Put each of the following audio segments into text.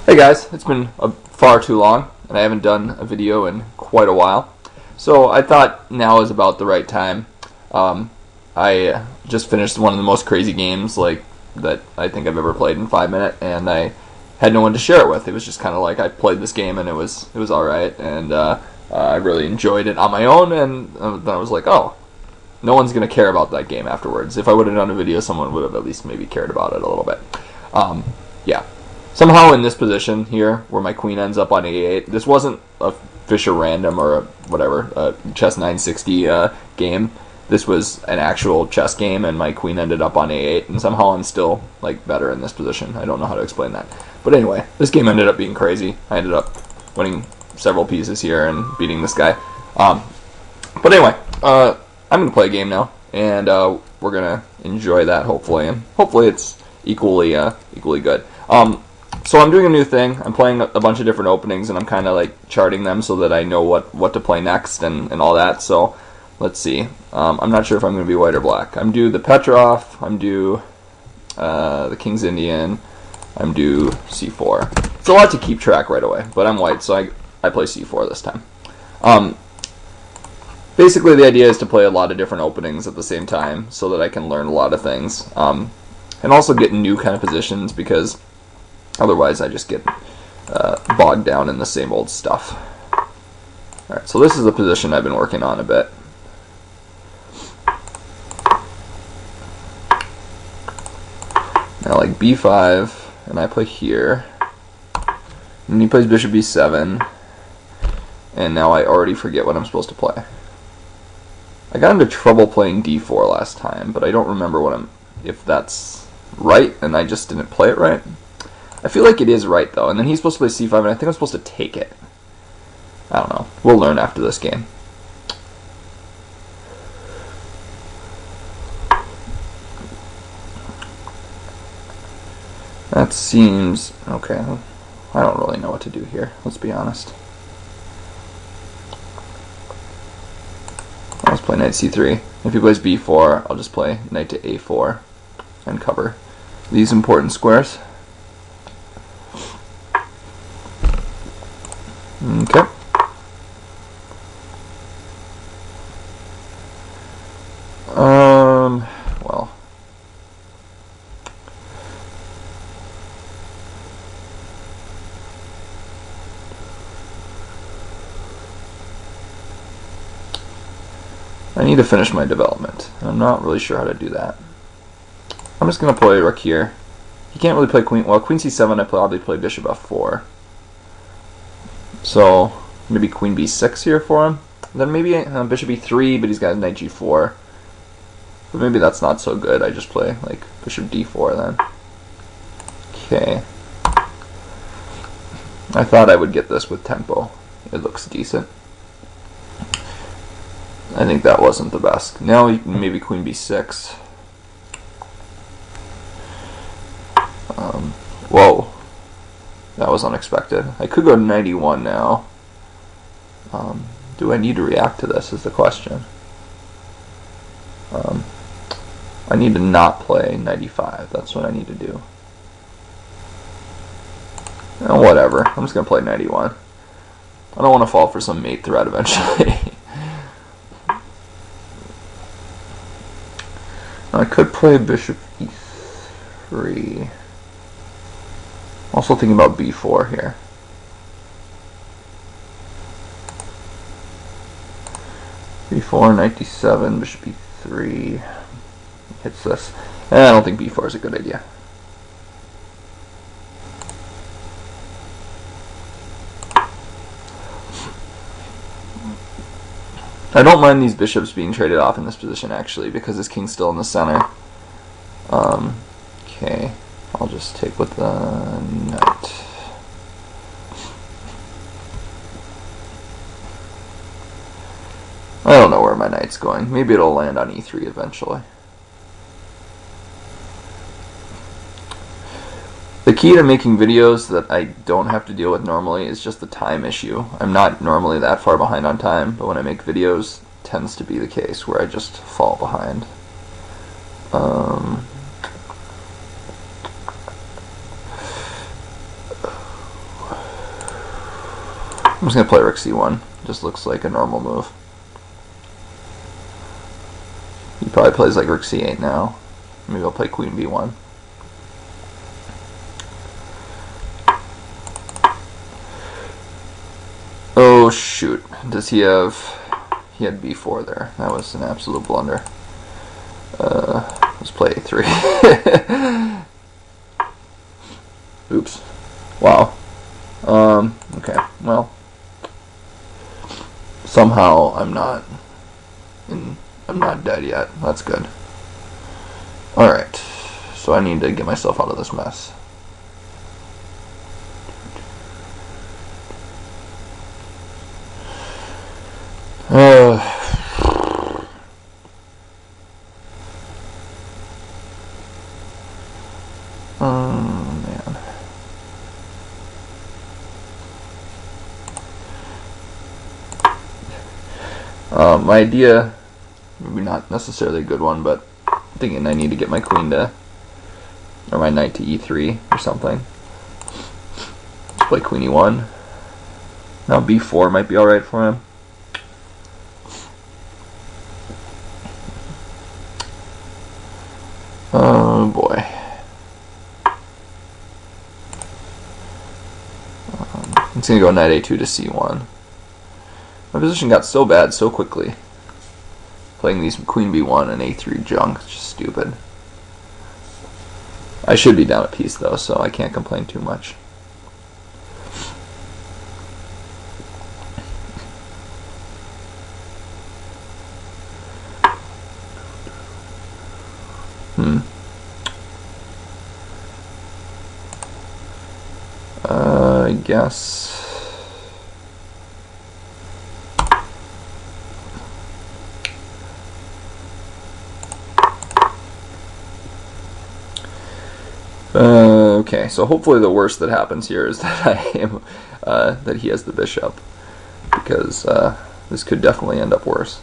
Hey guys, it's been far too long, and I haven't done a video in quite a while. So I thought now is about the right time. I just finished one of the most crazy games that I think I've ever played in 5 minutes, and I had no one to share it with. It was just kind of like I played this game and it was all right, and I really enjoyed it on my own. And then I was like, oh, no one's gonna care about that game afterwards. If I would have done a video, someone would have at least maybe cared about it a little bit. Yeah. Somehow in this position here, where my queen ends up on a8, this wasn't a Fisher random or a chess 960 game. This was an actual chess game, and my queen ended up on a8, and somehow I'm still better in this position. I don't know how to explain that. But anyway, this game ended up being crazy. I ended up winning several pieces here and beating this guy. But anyway, I'm going to play a game now, and we're going to enjoy that, hopefully. And hopefully it's equally good. So I'm doing a new thing. I'm playing a bunch of different openings, and I'm kind of charting them so that I know what to play next and all that. So let's see. I'm not sure if I'm going to be white or black. I'm due the Petrov. I'm due the King's Indian. I'm due c4. It's a lot to keep track right away, but I'm white, so I play c4 this time. Basically, the idea is to play a lot of different openings at the same time so that I can learn a lot of things. And also get new kind of positions, because otherwise I just get bogged down in the same old stuff. Alright, so this is a position I've been working on a bit. Now b5, and I play here. And he plays bishop b7. And now I already forget what I'm supposed to play. I got into trouble playing d4 last time, but I don't remember if that's right, and I just didn't play it right. I feel like it is right, though, and then he's supposed to play c5, and I think I'm supposed to take it. I don't know. We'll learn after this game. That seems... okay. I don't really know what to do here, let's be honest. Let's play knight c3. If he plays b4, I'll just play knight to a4 and cover these important squares. Okay. Well. I need to finish my development. I'm not really sure how to do that. I'm just going to play rook here. He can't really play queen. Well, queen c7, I probably play bishop f4. So maybe queen b6 here for him. Then maybe bishop e3, but he's got knight g4. But maybe that's not so good. I just play bishop d4 then. Okay. I thought I would get this with tempo. It looks decent. I think that wasn't the best. Now maybe queen b6. Whoa. That was unexpected. I could go to 91 now. Do I need to react to this is the question. I need to not play 95. That's what I need to do. Whatever. I'm just going to play 91. I don't want to fall for some mate threat eventually. I could play bishop e3. Also thinking about b4 here. b4, knight d7, bishop e3 hits this. And I don't think b4 is a good idea. I don't mind these bishops being traded off in this position, actually, because this king's still in the center. Okay, I'll just take with the knight. I don't know where my knight's going. Maybe it'll land on e3 eventually. The key to making videos that I don't have to deal with normally is just the time issue. I'm not normally that far behind on time, but when I make videos, it tends to be the case where I just fall behind. I'm just going to play rook c1. Just looks like a normal move. He probably plays like rook c8 now. Maybe I'll play queen b1. Oh shoot. Does he have... He had b4 there. That was an absolute blunder. Let's play a3. Oops. Wow. Okay. Well, somehow I'm not dead yet. That's good. All right. So I need to get myself out of this mess. Man. My idea, maybe not necessarily a good one, but I'm thinking I need to get my queen to, or my knight to e3 or something. Let's play queen e1. Now b4 might be alright for him. Oh boy. It's going to go knight a2 to c1. My position got so bad so quickly. Playing these queen b1 and a3 junk. It's just stupid. I should be down a piece though, so I can't complain too much. I guess. Okay, so hopefully the worst that happens here is that I am that he has the bishop, because this could definitely end up worse.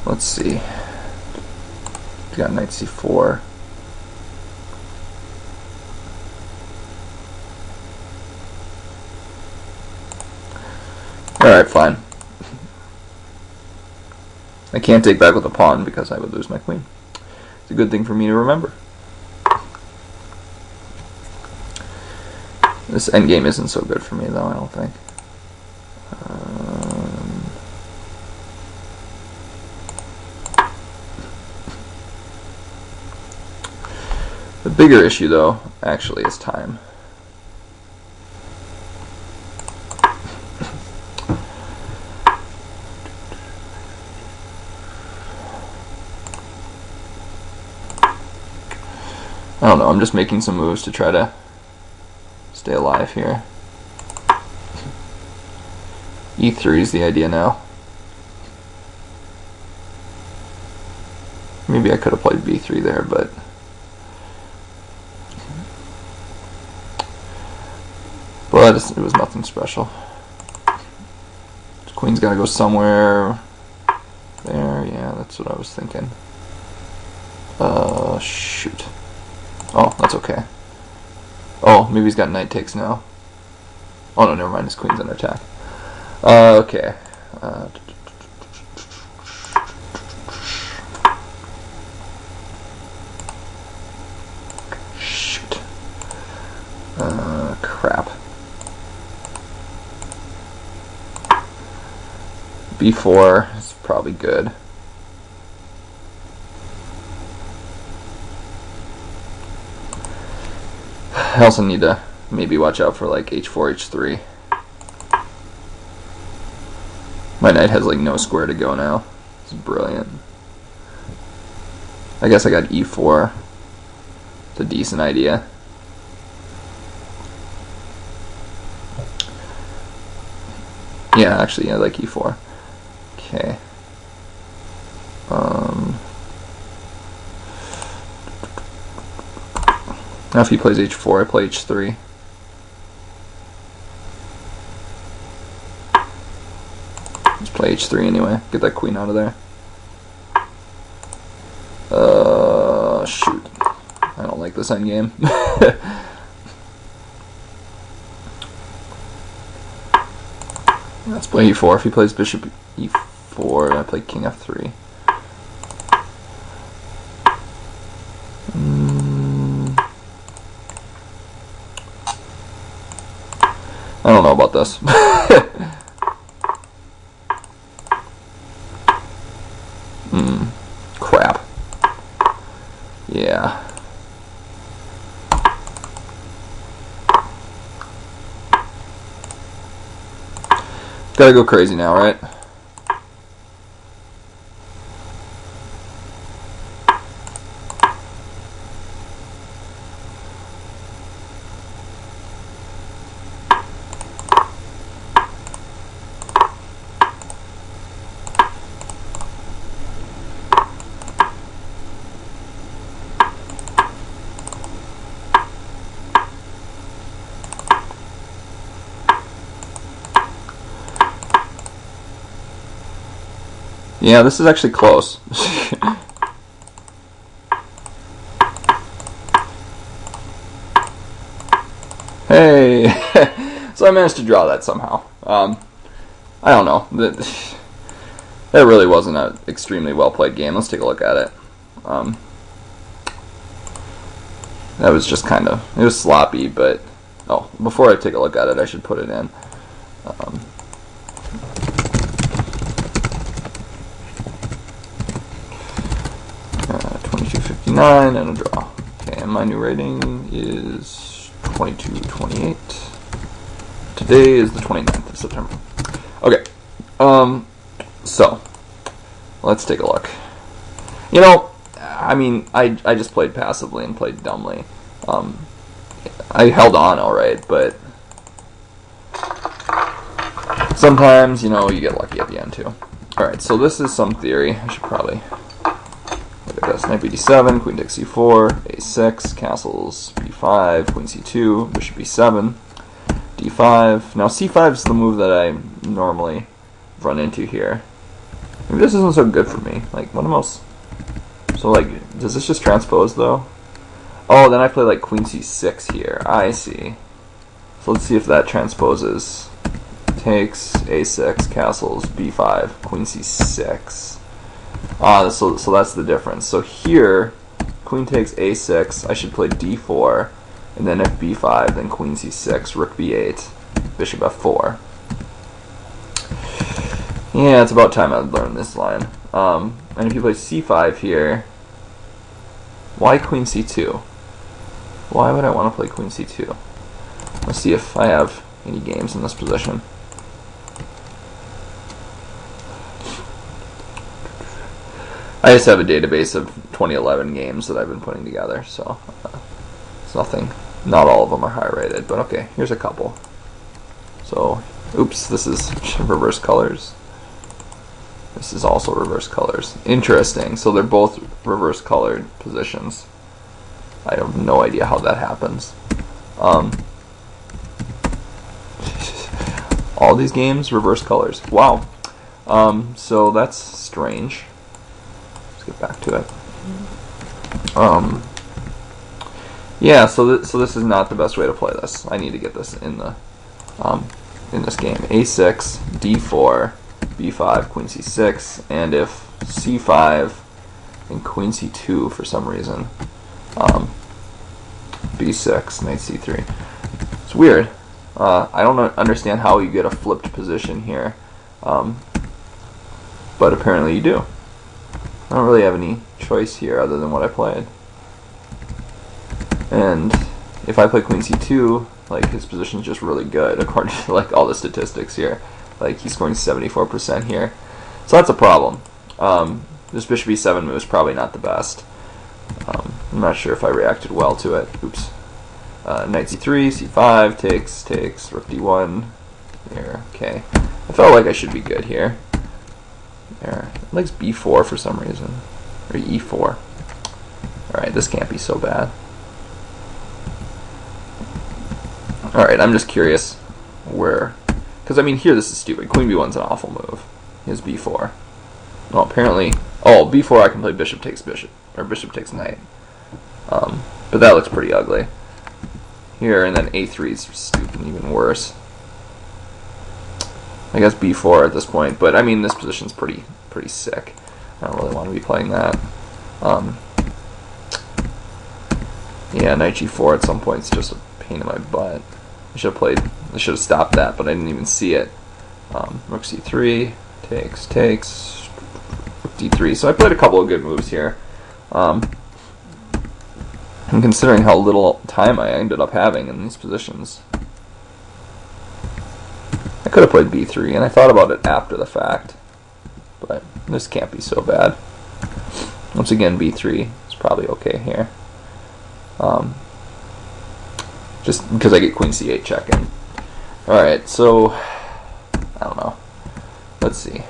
Let's see. We got knight c4. Alright, fine. I can't take back with a pawn because I would lose my queen. It's a good thing for me to remember. This endgame isn't so good for me though, I don't think. The bigger issue though, actually, is time. I don't know, I'm just making some moves to try to stay alive here. E3 is the idea now. Maybe I could have played B3 there, but it was nothing special. Queen's got to go somewhere there. Yeah, that's what I was thinking. Shoot. Oh, that's okay. Oh, maybe he's got knight takes now. Oh no, never mind. His queen's under attack. Okay. Shoot. Crap. B4 is probably good. I also need to maybe watch out for like H4, H3. My knight has like no square to go now. It's brilliant. I guess I got E4. It's a decent idea. Yeah, actually, I like E4. Okay. Now if he plays H4, I play H3. Let's play H3 anyway. Get that queen out of there. Shoot. I don't like this endgame. Let's play e4. If he plays bishop e4, I play king f3. I don't know about this. Crap. Yeah. Gotta go crazy now, right? Yeah, this is actually close. Hey! So I managed to draw that somehow. I don't know. That really wasn't an extremely well played game. Let's take a look at it. That was just kind of, it was sloppy, but, oh, before I take a look at it, I should put it in. 22.59 and a draw. Okay, and my new rating is 22.28. Today is the 29th of September. Okay, so let's take a look. You know, I mean, I just played passively and played dumbly. I held on alright, but sometimes, you know, you get lucky at the end too. Alright, so this is some theory. I should probably look at this. Knight b7, queen takes c4, a6, castles b5, queen c2, bishop b7, d5. Now c5 is the move that I normally run into here. Maybe this isn't so good for me. Like, what am I... So, like, does this just transpose, though? Oh, then I play, like, queen c6 here. I see. So let's see if that transposes. Takes, a6, castles, b5, queen c6. Ah, so that's the difference. So here, queen takes a6, I should play d4, and then if b5, then queen c6, rook b8, bishop f4. Yeah, it's about time I learned this line. And if you play c5 here, why queen c2? Why would I want to play queen c2? Let's see if I have any games in this position. I just have a database of 2011 games that I've been putting together, so it's nothing. Not all of them are high rated, but okay, here's a couple. So, oops, this is reverse colors. This is also reverse colors. Interesting. So they're both reverse colored positions. I have no idea how that happens. All these games, reverse colors. Wow. So that's strange. Let's get back to it. Yeah. So this is not the best way to play this. I need to get this in the in this game. A6, D4, B5, Queen C6, and if C5 and Queen C2 for some reason, B6, Knight C3. It's weird. I don't understand how you get a flipped position here, but apparently you do. I don't really have any choice here other than what I played. And if I play Queen C2, like his position is just really good according to like all the statistics here. Like he's scoring 74% here, so that's a problem. This Bishop E7 move is probably not the best. I'm not sure if I reacted well to it. Oops. Knight C3, C5, takes, Rook D1. There, okay. I felt like I should be good here. There. It likes B4 for some reason. Or E4. Alright, this can't be so bad. Alright, I'm just curious where... Because, I mean, here this is stupid. Queen B1's an awful move. Here's B4. Well, apparently... Oh, B4 I can play bishop takes bishop. Or bishop takes knight. But that looks pretty ugly. Here, and then a3 is stupid, even worse. I guess b4 at this point, but I mean this position's pretty sick. I don't really want to be playing that. Yeah, knight g4 at some point is just a pain in my butt. I should have stopped that, but I didn't even see it. Rook c3, takes, d3. So I played a couple of good moves here. And considering how little time I ended up having in these positions, I could have played b3, and I thought about it after the fact, but this can't be so bad. Once again, b3 is probably okay here. Just because I get queen c8 check in. Alright, so I don't know. Let's see.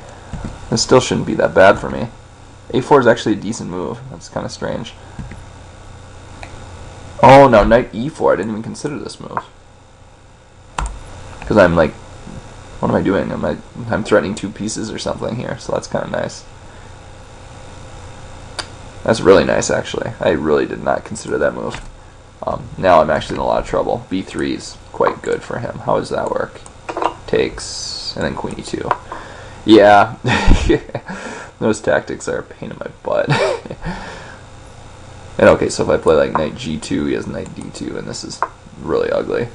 This still shouldn't be that bad for me. a4 is actually a decent move. That's kind of strange. Oh no, knight e4. I didn't even consider this move. Because I'm like, what am I doing? I'm threatening 2 pieces or something here, so that's kind of nice. That's really nice, actually. I really did not consider that move. Now I'm actually in a lot of trouble. b3 is quite good for him. How does that work? Takes, and then queen e2. Yeah, those tactics are a pain in my butt. And okay, so if I play like knight g2, he has knight d2, and this is really ugly.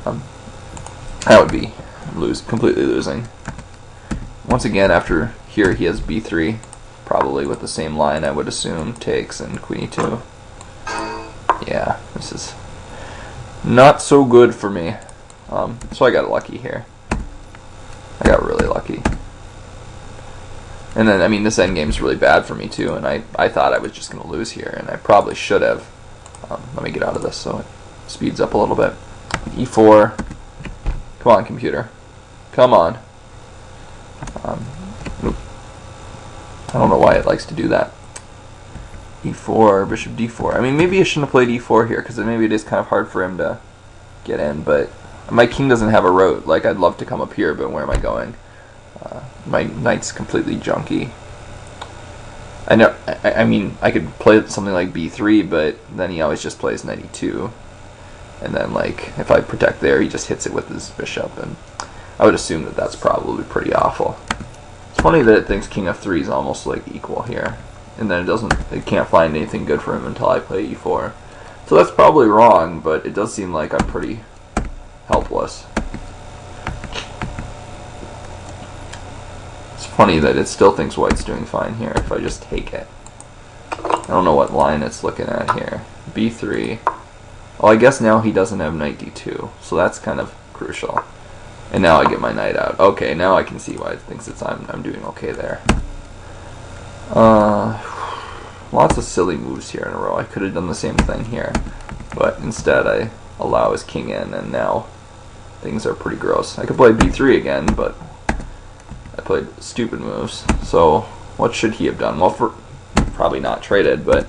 That would be completely losing. Once again, after here he has b3, probably with the same line I would assume, takes and queen e2. Yeah, this is not so good for me. So I got lucky here. I got really lucky. And then, I mean, this endgame is really bad for me too, and I thought I was just going to lose here, and I probably should have. Let me get out of this so it speeds up a little bit. e4. Come on, computer. Come on. I don't know why it likes to do that. e4, bishop d4. I mean, maybe I shouldn't have played e4 here, because maybe it is kind of hard for him to get in, but my king doesn't have a rote. Like, I'd love to come up here, but where am I going? My knight's completely junky. I mean, I could play something like b3, but then he always just plays knight e2. And then, like, if I protect there, he just hits it with his bishop, and I would assume that that's probably pretty awful. It's funny that it thinks king f3 is almost, like, equal here. And then it can't find anything good for him until I play e4. So that's probably wrong, but it does seem like I'm pretty helpless. It's funny that it still thinks white's doing fine here if I just take it. I don't know what line it's looking at here. b3. Well, I guess now he doesn't have knight d2, so that's kind of crucial. And now I get my knight out. Okay, now I can see why it thinks I'm doing okay there. Lots of silly moves here in a row. I could have done the same thing here, but instead I allow his king in, and now things are pretty gross. I could play b3 again, but I played stupid moves. So what should he have done? Well, probably not traded, but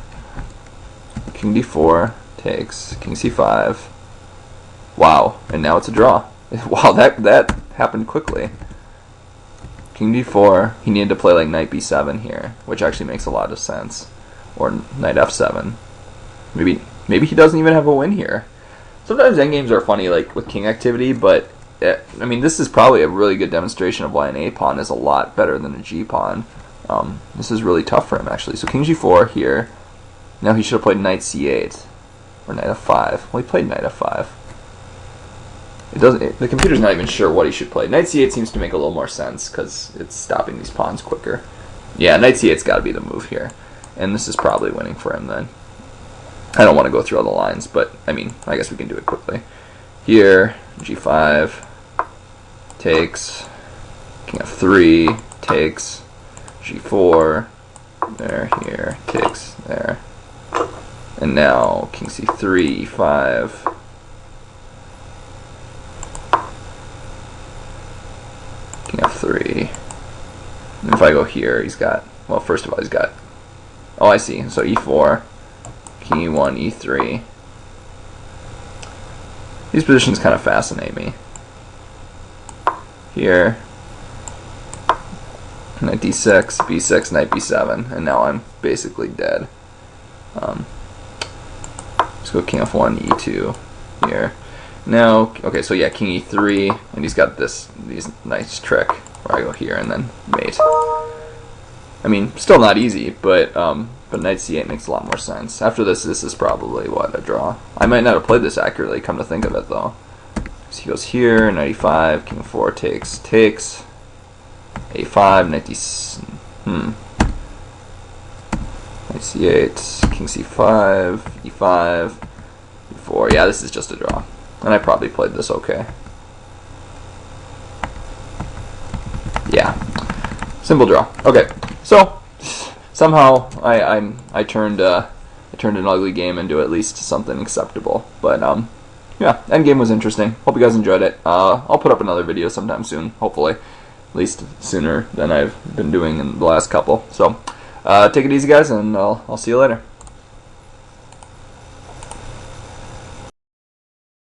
king d4 takes, king c5. Wow, and now it's a draw. Wow, that happened quickly. King d4, he needed to play like knight b7 here, which actually makes a lot of sense. Or knight f7. Maybe he doesn't even have a win here. Sometimes endgames are funny, like with king activity, but I mean, this is probably a really good demonstration of why an a pawn is a lot better than a g pawn. This is really tough for him actually. So king g4 here. Now he should have played knight c8 or knight f5. Well, he played knight f5. The computer's not even sure what he should play. Knight c8 seems to make a little more sense because it's stopping these pawns quicker. Yeah, knight c8's got to be the move here, and this is probably winning for him then. I don't want to go through all the lines, but I mean, I guess we can do it quickly. Here, g5 takes, king f3 takes, g4 there, here takes there, and now king c3, e5. King f3. And if I go here, he's got, well, first of all, he's got, oh, I see. So e4, king e1, e3. These positions kind of fascinate me. Here, knight d6, b6, knight b7, and now I'm basically dead. Let's go king f1, e2 here. Now, okay, so yeah, king e3, and he's got these nice trick where I go here and then mate. I mean, still not easy, but knight c8 makes a lot more sense. After this is probably what, a draw. I might not have played this accurately, come to think of it, though. So he goes here, knight e5, king 4 takes, a5, knight knight c8, king c5, e5, e4. Yeah, this is just a draw. And I probably played this okay. Yeah. Simple draw. Okay. So somehow I turned an ugly game into at least something acceptable. But yeah, endgame was interesting. Hope you guys enjoyed it. I'll put up another video sometime soon, hopefully. At least sooner than I've been doing in the last couple. So take it easy, guys, and I'll see you later.